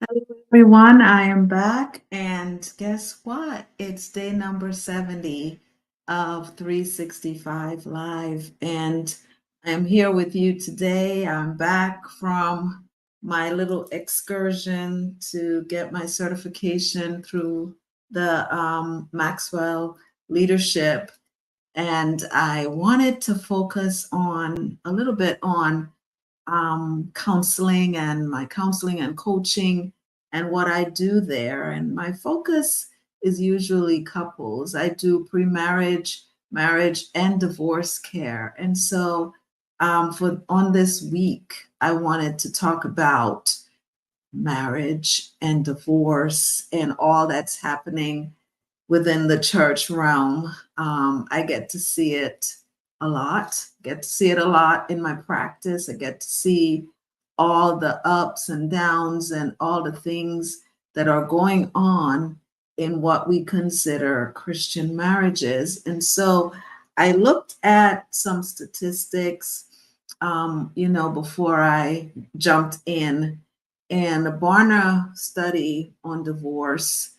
Hello, everyone. I am back, and guess what? It's day number 70 of 365 Live, and I'm here with you today. I'm back from my little excursion to get my certification through the Maxwell Leadership, and I wanted to focus on a little bit on counseling and my counseling and coaching and what I do there. And my focus is usually couples. I do pre-marriage, marriage, and divorce care. And so for on this week, I wanted to talk about marriage and divorce and all that's happening within the church realm. I get to see it a lot, get to see it a lot in my practice. I get to see all the ups and downs and all the things that are going on in what we consider Christian marriages. And so I looked at some statistics, before I jumped in. And a Barna study on divorce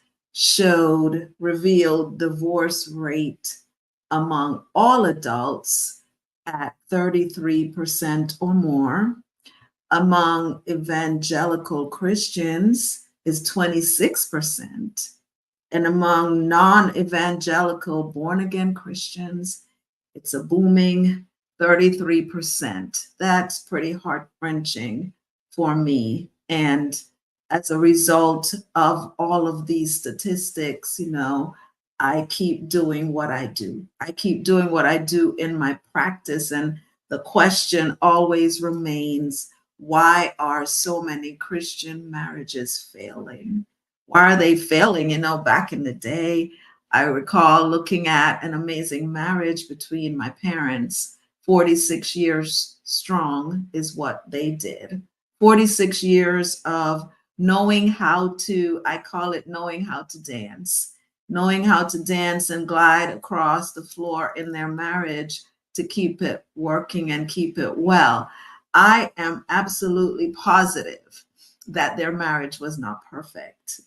revealed divorce rate among all adults at 33% or more. Among evangelical Christians is 26%. And among non-evangelical born again Christians, it's a booming 33%. That's pretty heart wrenching for me. And as a result of all of these statistics, I keep doing what I do. I keep doing what I do in my practice. And the question always remains, why are so many Christian marriages failing? Why are they failing? Back in the day, I recall looking at an amazing marriage between my parents. 46 years strong is what they did. 46 years of knowing how to, I call it knowing how to dance, knowing how to dance and glide across the floor in their marriage to keep it working and keep it well. I am absolutely positive that their marriage was not perfect,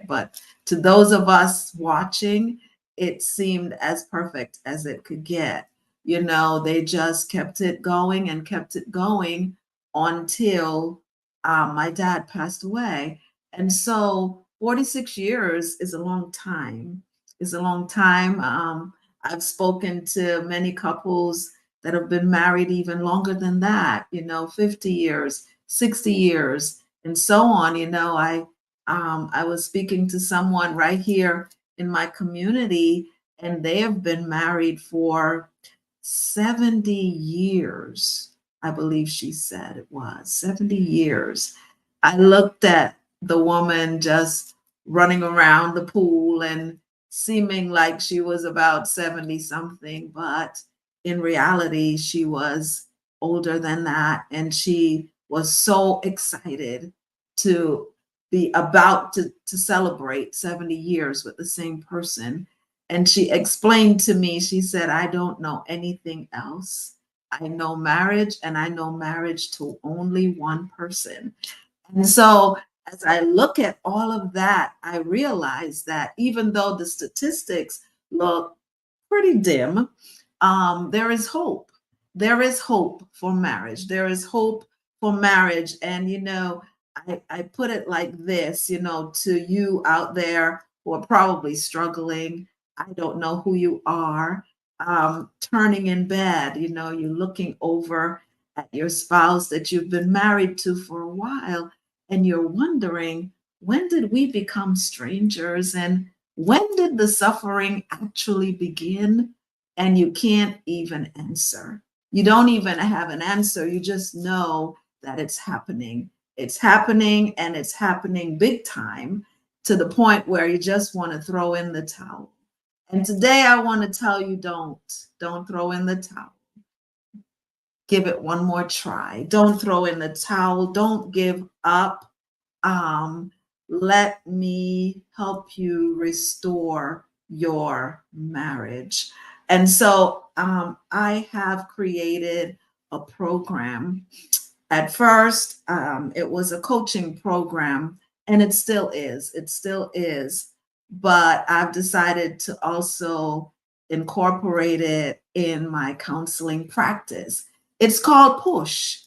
but to those of us watching, it seemed as perfect as it could get. They just kept it going and kept it going until my dad passed away. And so 46 years is a long time. Is a long time. I've spoken to many couples that have been married even longer than that, 50 years, 60 years, and so on. I was speaking to someone right here in my community, and they have been married for 70 years. I believe she said it was 70 years. I looked at the woman just running around the pool and seeming like she was about 70 something, but in reality, she was older than that. And she was so excited to be about to celebrate 70 years with the same person. And she explained to me, she said, I don't know anything else. I know marriage, and I know marriage to only one person. And so as I look at all of that, I realize that even though the statistics look pretty dim, there is hope. There is hope for marriage. There is hope for marriage. And, I put it like this, to you out there who are probably struggling. I don't know who you are, turning in bed, you're looking over at your spouse that you've been married to for a while, and you're wondering, when did we become strangers? And when did the suffering actually begin? And you can't even answer. You don't even have an answer. You just know that it's happening. It's happening, and it's happening big time, to the point where you just want to throw in the towel. And today I want to tell you, don't throw in the towel. Give it one more try. Don't throw in the towel. Don't give up. Um, Let me help you restore your marriage. And so I have created a program At first, it was a coaching program, and it still is. It still is. But I've decided to also incorporate it in my counseling practice. It's called Push.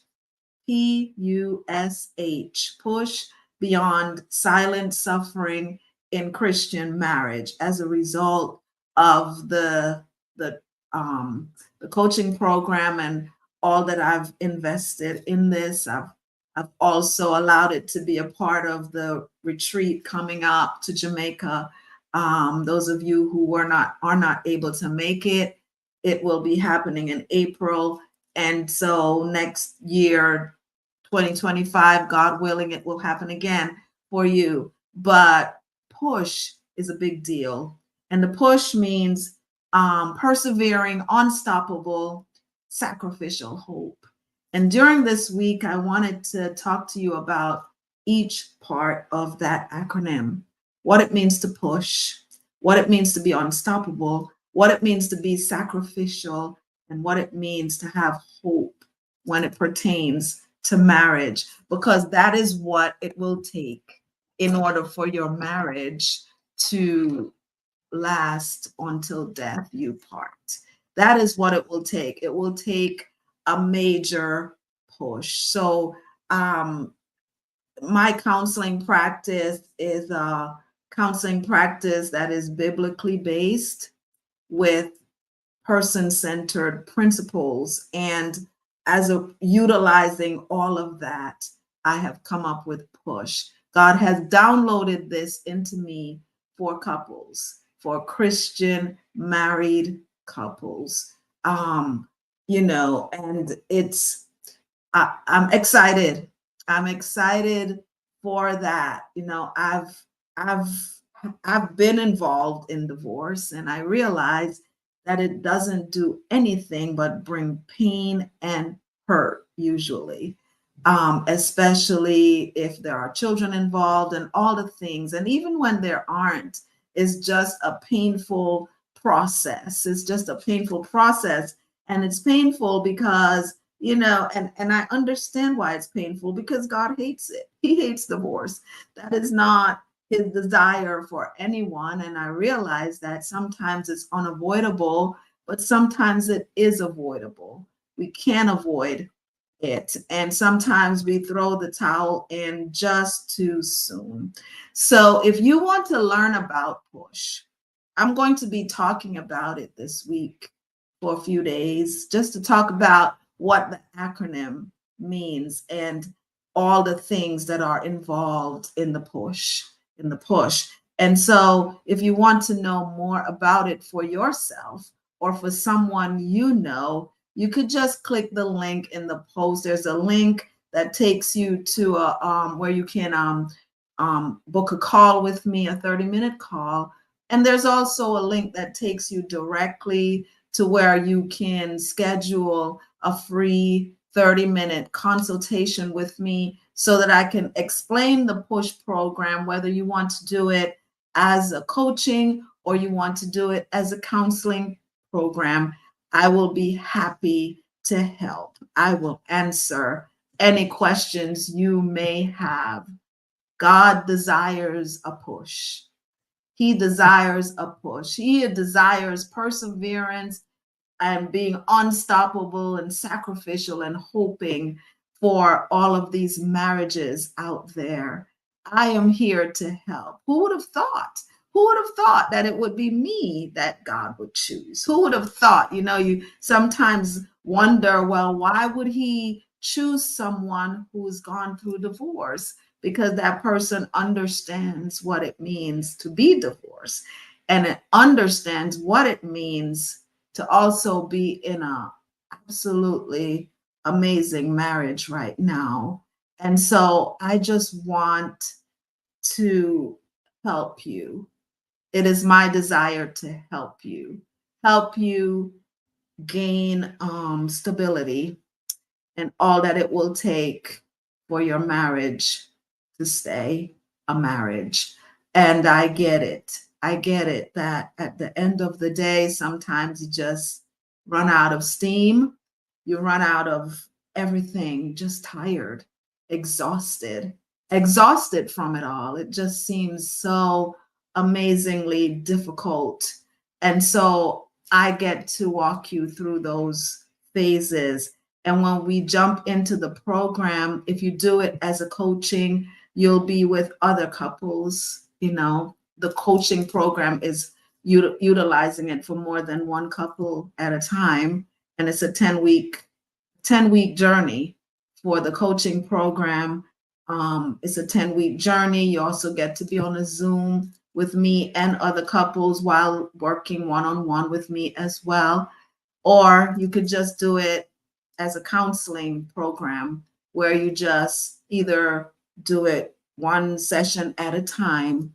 Push, beyond silent suffering in Christian marriage as a result of the the coaching program and all that I've invested in this. I've also allowed it to be a part of the retreat coming up to Jamaica. Those of you who are not able to make it, it will be happening in April. And so next year, 2025, God willing, it will happen again for you. But push is a big deal. And the push means persevering, unstoppable, sacrificial hope. And during this week, I wanted to talk to you about each part of that acronym, what it means to push, what it means to be unstoppable, what it means to be sacrificial, and what it means to have hope when it pertains to marriage, because that is what it will take in order for your marriage to last until death you part. That is what it will take. It will take a major push. So, my counseling practice is a counseling practice that is biblically based with person-centered principles. And as a utilizing all of that, I have come up with Push. God has downloaded this into me for couples, for Christian married couples. And I'm excited. I'm excited for that. I've I've been involved in divorce, and I realize that it doesn't do anything but bring pain and hurt usually, especially if there are children involved and all the things. And even when there aren't, it's just a painful process. It's just a painful process. And it's painful because, and I understand why it's painful, because God hates it. He hates divorce. That is not his desire for anyone. And I realize that sometimes it's unavoidable, but sometimes it is avoidable. We can't avoid it. And sometimes we throw the towel in just too soon. So if you want to learn about Push, I'm going to be talking about it this week for a few days, just to talk about what the acronym means and all the things that are involved in the push. And so if you want to know more about it for yourself or for someone you could just click the link in the post. There's a link that takes you to where you can book a call with me, a 30-minute call. And there's also a link that takes you directly to where you can schedule a free 30-minute consultation with me so that I can explain the Push program, whether you want to do it as a coaching or you want to do it as a counseling program. I will be happy to help. I will answer any questions you may have. God desires a push. He desires a push. He desires perseverance and being unstoppable and sacrificial and hoping for all of these marriages out there. I am here to help. Who would have thought? Who would have thought that it would be me that God would choose? Who would have thought? You sometimes wonder, well, why would he choose someone who's gone through divorce? Because that person understands what it means to be divorced, and it understands what it means to also be in a absolutely amazing marriage right now. And so I just want to help you. It is my desire to help you gain stability and all that it will take for your marriage to stay a marriage. And I get it. I get it that at the end of the day, sometimes you just run out of steam. You run out of everything, just tired, exhausted, exhausted from it all. It just seems so amazingly difficult. And so I get to walk you through those phases. And when we jump into the program, if you do it as a coaching, you'll be with other couples. You know, the coaching program is utilizing it for more than one couple at a time. And it's a 10-week journey for the coaching program. It's a 10-week journey. You also get to be on a Zoom with me and other couples while working one-on-one with me as well. Or you could just do it as a counseling program where you just either do it one session at a time,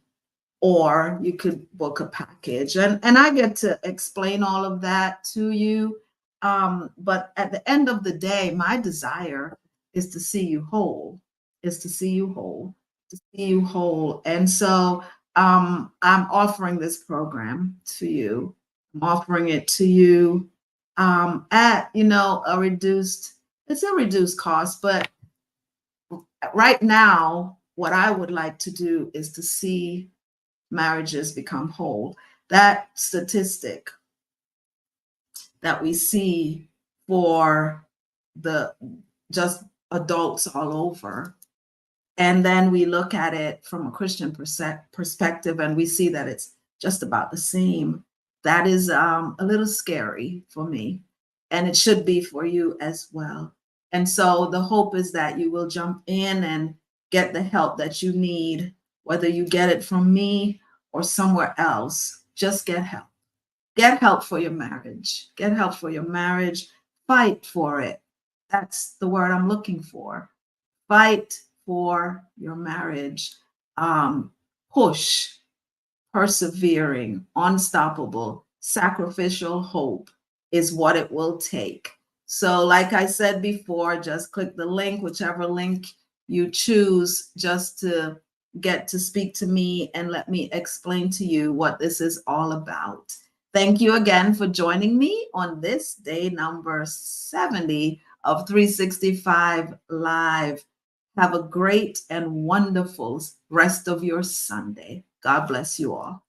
or you could book a package. And I get to explain all of that to you. But at the end of the day, my desire is to see you whole, is to see you whole, to see you whole. And so I'm offering this program to you. I'm offering it to you at, it's a reduced cost, but right now, what I would like to do is to see marriages become whole. That statistic that we see for the just adults all over, and then we look at it from a Christian perspective and we see that it's just about the same. That is a little scary for me, and it should be for you as well. And so the hope is that you will jump in and get the help that you need, whether you get it from me or somewhere else. Just get help. Get help for your marriage. Get help for your marriage. Fight for it. That's the word I'm looking for. Fight for your marriage. Push, persevering, unstoppable, sacrificial hope is what it will take. So, like I said before, just click the link, whichever link you choose, just to get to speak to me and let me explain to you what this is all about. Thank you again for joining me on this day number 70 of 365 Live. Have a great and wonderful rest of your Sunday. God bless you all.